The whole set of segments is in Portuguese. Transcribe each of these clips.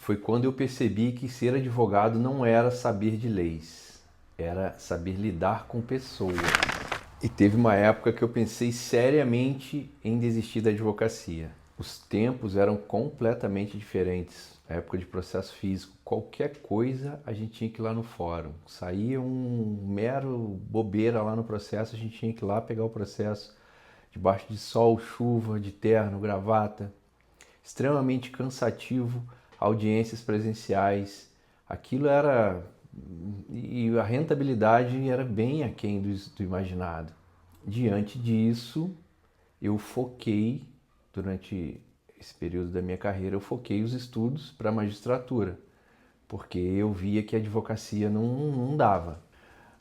foi quando eu percebi que ser advogado não era saber de leis, era saber lidar com pessoas. E teve uma época que eu pensei seriamente em desistir da advocacia. Os tempos eram completamente diferentes. A época de processo físico, qualquer coisa a gente tinha que ir lá no fórum. Saía um mero bobeira lá no processo, a gente tinha que ir lá pegar o processo debaixo de sol, chuva, de terno, gravata. Extremamente cansativo, audiências presenciais. Aquilo era... E a rentabilidade era bem aquém do imaginado. Diante disso, eu foquei, durante esse período da minha carreira, eu foquei os estudos para a magistratura, porque eu via que a advocacia não dava.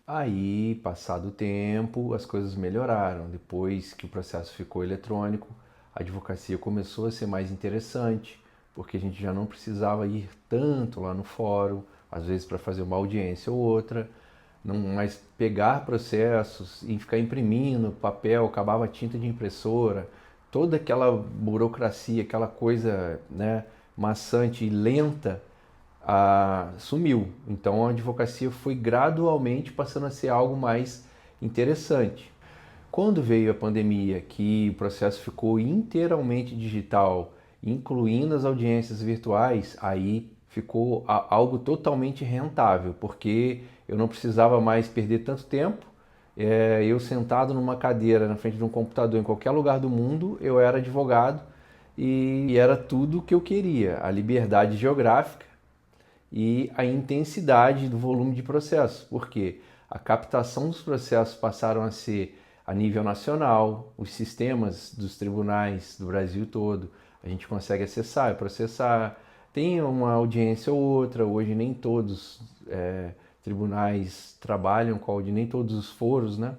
Aí, passado o tempo, as coisas melhoraram. Depois que o processo ficou eletrônico, a advocacia começou a ser mais interessante, porque a gente já não precisava ir tanto lá no fórum, às vezes para fazer uma audiência ou outra, não mais pegar processos e ficar imprimindo papel, acabava a tinta de impressora, toda aquela burocracia, aquela coisa, né, maçante e lenta, sumiu. Então a advocacia foi gradualmente passando a ser algo mais interessante. Quando veio a pandemia, que o processo ficou inteiramente digital, incluindo as audiências virtuais, aí ficou algo totalmente rentável, porque eu não precisava mais perder tanto tempo. Eu sentado numa cadeira na frente de um computador em qualquer lugar do mundo, eu era advogado e era tudo o que eu queria, a liberdade geográfica e a intensidade do volume de processos, porque a captação dos processos passaram a ser a nível nacional, os sistemas dos tribunais do Brasil todo, a gente consegue acessar e processar. Tem uma audiência ou outra, hoje nem todos tribunais trabalham com audiência, nem todos os foros, né?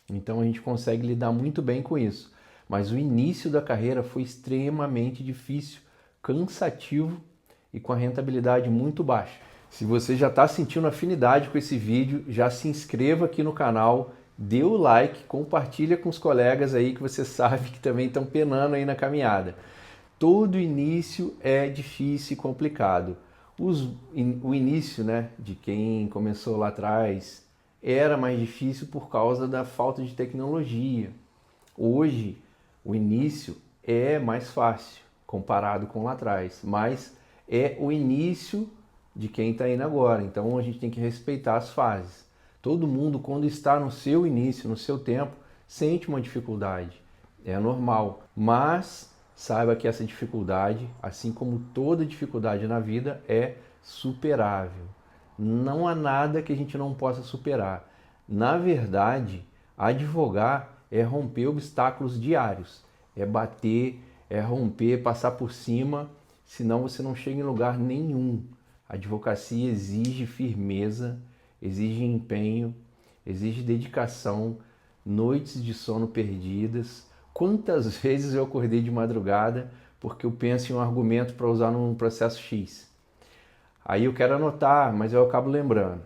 Então a gente consegue lidar muito bem com isso. Mas o início da carreira foi extremamente difícil, cansativo e com a rentabilidade muito baixa. Se você já está sentindo afinidade com esse vídeo, já se inscreva aqui no canal, dê o like, compartilha com os colegas aí que você sabe que também estão penando aí na caminhada. Todo início é difícil e complicado. O início, né, de quem começou lá atrás era mais difícil por causa da falta de tecnologia. Hoje, o início é mais fácil comparado com lá atrás, mas é o início de quem está indo agora. Então a gente tem que respeitar as fases. Todo mundo, quando está no seu início, no seu tempo, sente uma dificuldade. É normal. Mas saiba que essa dificuldade, assim como toda dificuldade na vida, é superável. Não há nada que a gente não possa superar. Na verdade, advogar é romper obstáculos diários. É bater, é romper, passar por cima, senão você não chega em lugar nenhum. A advocacia exige firmeza, exige empenho, exige dedicação, noites de sono perdidas. Quantas vezes eu acordei de madrugada porque eu penso em um argumento para usar num processo X. Aí eu quero anotar, mas eu acabo lembrando.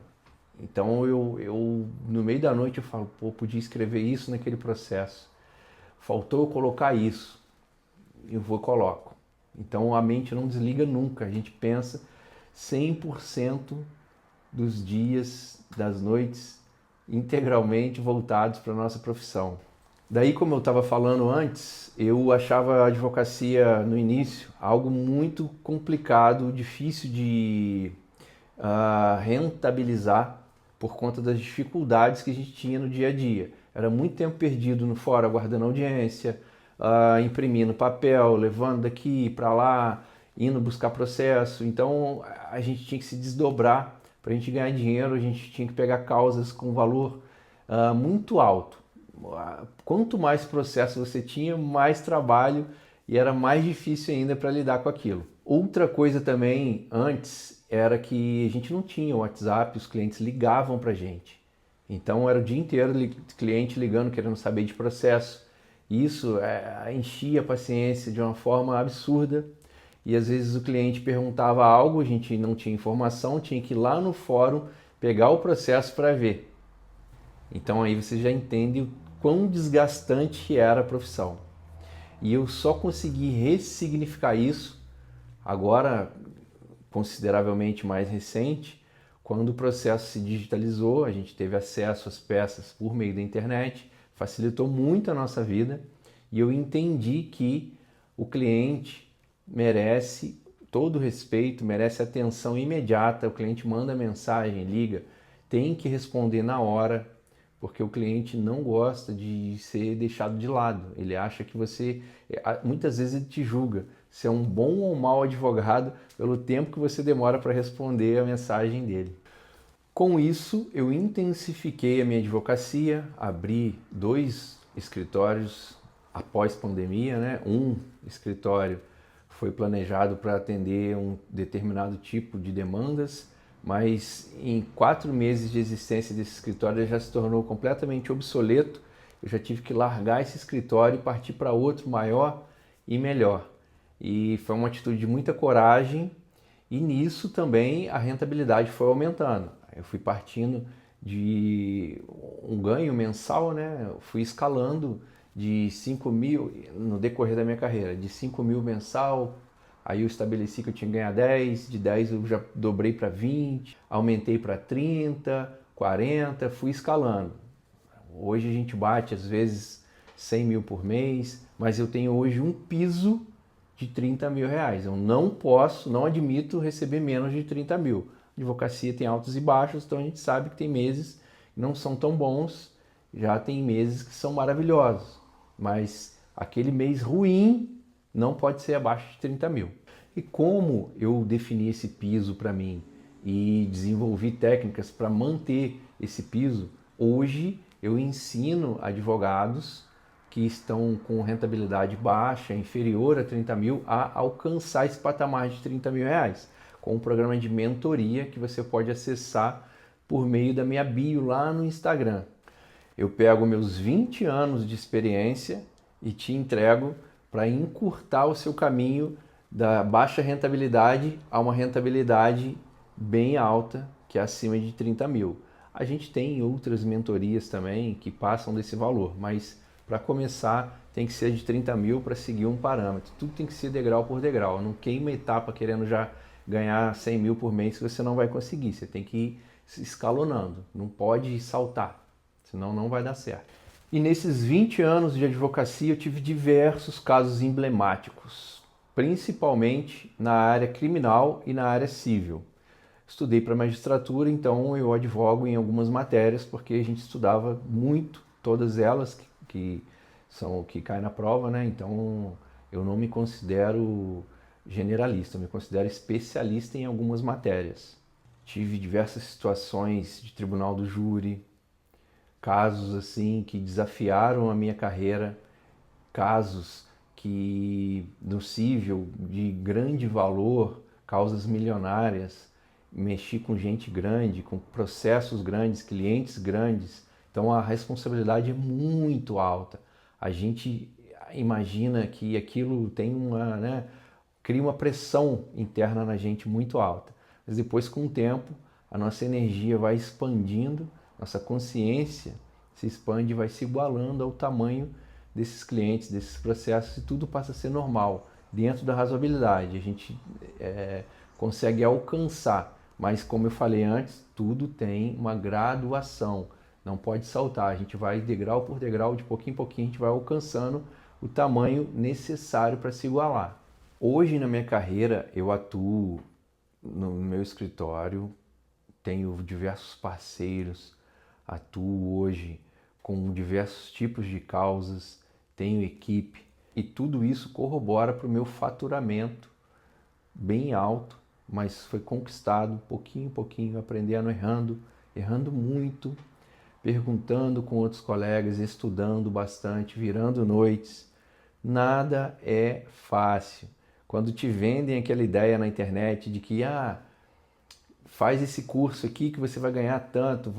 Então eu no meio da noite eu falo, pô, podia escrever isso naquele processo. Faltou eu colocar isso. Eu vou e coloco. Então a mente não desliga nunca. A gente pensa 100% dos dias, das noites, integralmente voltados para a nossa profissão. Daí, como eu estava falando antes, eu achava a advocacia no início algo muito complicado, difícil de rentabilizar por conta das dificuldades que a gente tinha no dia a dia. Era muito tempo perdido no fórum, aguardando audiência, imprimindo papel, levando daqui para lá, indo buscar processo. Então a gente tinha que se desdobrar para a gente ganhar dinheiro, a gente tinha que pegar causas com valor muito alto. Quanto mais processo você tinha, mais trabalho e era mais difícil ainda para lidar com aquilo. Outra coisa também antes era que a gente não tinha o WhatsApp, os clientes ligavam para a gente. Então era o dia inteiro cliente ligando, querendo saber de processo. Isso enchia a paciência de uma forma absurda. E às vezes o cliente perguntava algo, a gente não tinha informação, tinha que ir lá no fórum pegar o processo para ver. Então aí você já entende o quão desgastante era a profissão. E eu só consegui ressignificar isso agora, consideravelmente mais recente, quando o processo se digitalizou, a gente teve acesso às peças por meio da internet, facilitou muito a nossa vida e eu entendi que o cliente merece todo o respeito, merece atenção imediata. O cliente manda mensagem, liga, tem que responder na hora, porque o cliente não gosta de ser deixado de lado. Ele acha que você, muitas vezes ele te julga se é um bom ou mau advogado pelo tempo que você demora para responder a mensagem dele. Com isso, eu intensifiquei a minha advocacia, abri 2 escritórios após pandemia, né? Um escritório foi planejado para atender um determinado tipo de demandas, mas em 4 meses de existência desse escritório ele já se tornou completamente obsoleto. Eu já tive que largar esse escritório e partir para outro maior e melhor. E foi uma atitude de muita coragem e nisso também a rentabilidade foi aumentando. Eu fui partindo de um ganho mensal, né? Eu fui escalando de 5 mil no decorrer da minha carreira, de 5 mil mensal, aí eu estabeleci que eu tinha que ganhar 10, de 10 eu já dobrei para 20, aumentei para 30, 40, fui escalando. Hoje a gente bate às vezes 100 mil por mês, mas eu tenho hoje um piso de 30 mil reais. Eu não admito receber menos de 30 mil. A advocacia tem altos e baixos, então a gente sabe que tem meses que não são tão bons, já tem meses que são maravilhosos, mas aquele mês ruim não pode ser abaixo de 30 mil. E como eu defini esse piso para mim e desenvolvi técnicas para manter esse piso, hoje eu ensino advogados que estão com rentabilidade baixa, inferior a 30 mil, a alcançar esse patamar de 30 mil reais, com um programa de mentoria que você pode acessar por meio da minha bio lá no Instagram. Eu pego meus 20 anos de experiência e te entrego para encurtar o seu caminho da baixa rentabilidade a uma rentabilidade bem alta, que é acima de 30 mil. A gente tem outras mentorias também que passam desse valor, mas para começar tem que ser de 30 mil para seguir um parâmetro. Tudo tem que ser degrau por degrau. Não queima etapa querendo já ganhar 100 mil por mês que você não vai conseguir. Você tem que ir escalonando, não pode saltar, senão não vai dar certo. E nesses 20 anos de advocacia eu tive diversos casos emblemáticos, principalmente na área criminal e na área civil. Estudei para magistratura, então eu advogo em algumas matérias, porque a gente estudava muito, todas elas que caem na prova, né? Então eu não me considero generalista, eu me considero especialista em algumas matérias. Tive diversas situações de tribunal do júri, casos assim que desafiaram a minha carreira, casos que no cível de grande valor, causas milionárias, mexi com gente grande, com processos grandes, clientes grandes, então a responsabilidade é muito alta. A gente imagina que aquilo tem cria uma pressão interna na gente muito alta, mas depois com o tempo a nossa energia vai expandindo, nossa consciência se expande e vai se igualando ao tamanho desses clientes, desses processos, e tudo passa a ser normal, dentro da razoabilidade. A gente consegue alcançar, mas como eu falei antes, tudo tem uma graduação, não pode saltar, a gente vai degrau por degrau, de pouquinho em pouquinho, a gente vai alcançando o tamanho necessário para se igualar. Hoje na minha carreira eu atuo no meu escritório, tenho diversos parceiros, atuo hoje com diversos tipos de causas, tenho equipe e tudo isso corrobora para o meu faturamento bem alto, mas foi conquistado pouquinho em pouquinho, aprendendo, errando muito, perguntando com outros colegas, estudando bastante, virando noites. Nada é fácil. Quando te vendem aquela ideia na internet de que faz esse curso aqui que você vai ganhar tanto,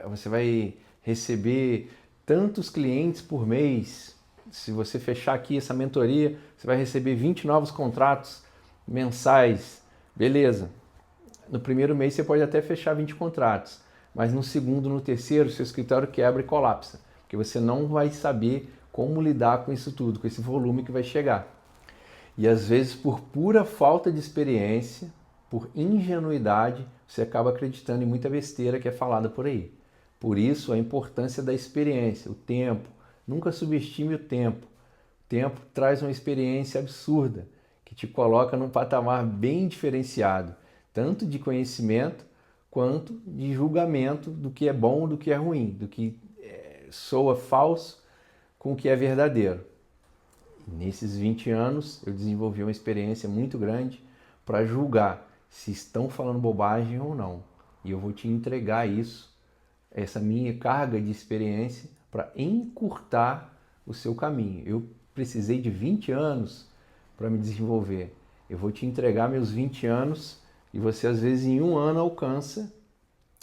você vai receber tantos clientes por mês, se você fechar aqui essa mentoria, você vai receber 20 novos contratos mensais, beleza. No primeiro mês você pode até fechar 20 contratos, mas no segundo, no terceiro, seu escritório quebra e colapsa, porque você não vai saber como lidar com isso tudo, com esse volume que vai chegar. E às vezes por pura falta de experiência, por ingenuidade, você acaba acreditando em muita besteira que é falada por aí. Por isso, a importância da experiência, o tempo. Nunca subestime o tempo. O tempo traz uma experiência absurda, que te coloca num patamar bem diferenciado, tanto de conhecimento quanto de julgamento do que é bom, do que é ruim, do que soa falso com o que é verdadeiro. E nesses 20 anos, eu desenvolvi uma experiência muito grande para julgar se estão falando bobagem ou não. E eu vou te entregar isso, essa minha carga de experiência, para encurtar o seu caminho. Eu precisei de 20 anos para me desenvolver. Eu vou te entregar meus 20 anos e você, às vezes, em um ano alcança,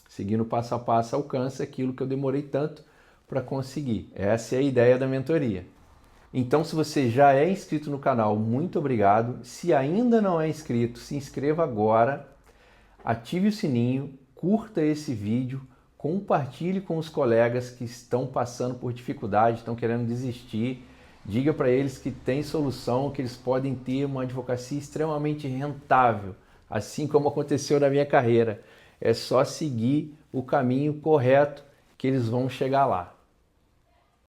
seguindo passo a passo, alcança aquilo que eu demorei tanto para conseguir. Essa é a ideia da mentoria. Então, se você já é inscrito no canal, muito obrigado. Se ainda não é inscrito, se inscreva agora, ative o sininho, curta esse vídeo, compartilhe com os colegas que estão passando por dificuldade, estão querendo desistir. Diga para eles que tem solução, que eles podem ter uma advocacia extremamente rentável, assim como aconteceu na minha carreira. É só seguir o caminho correto que eles vão chegar lá.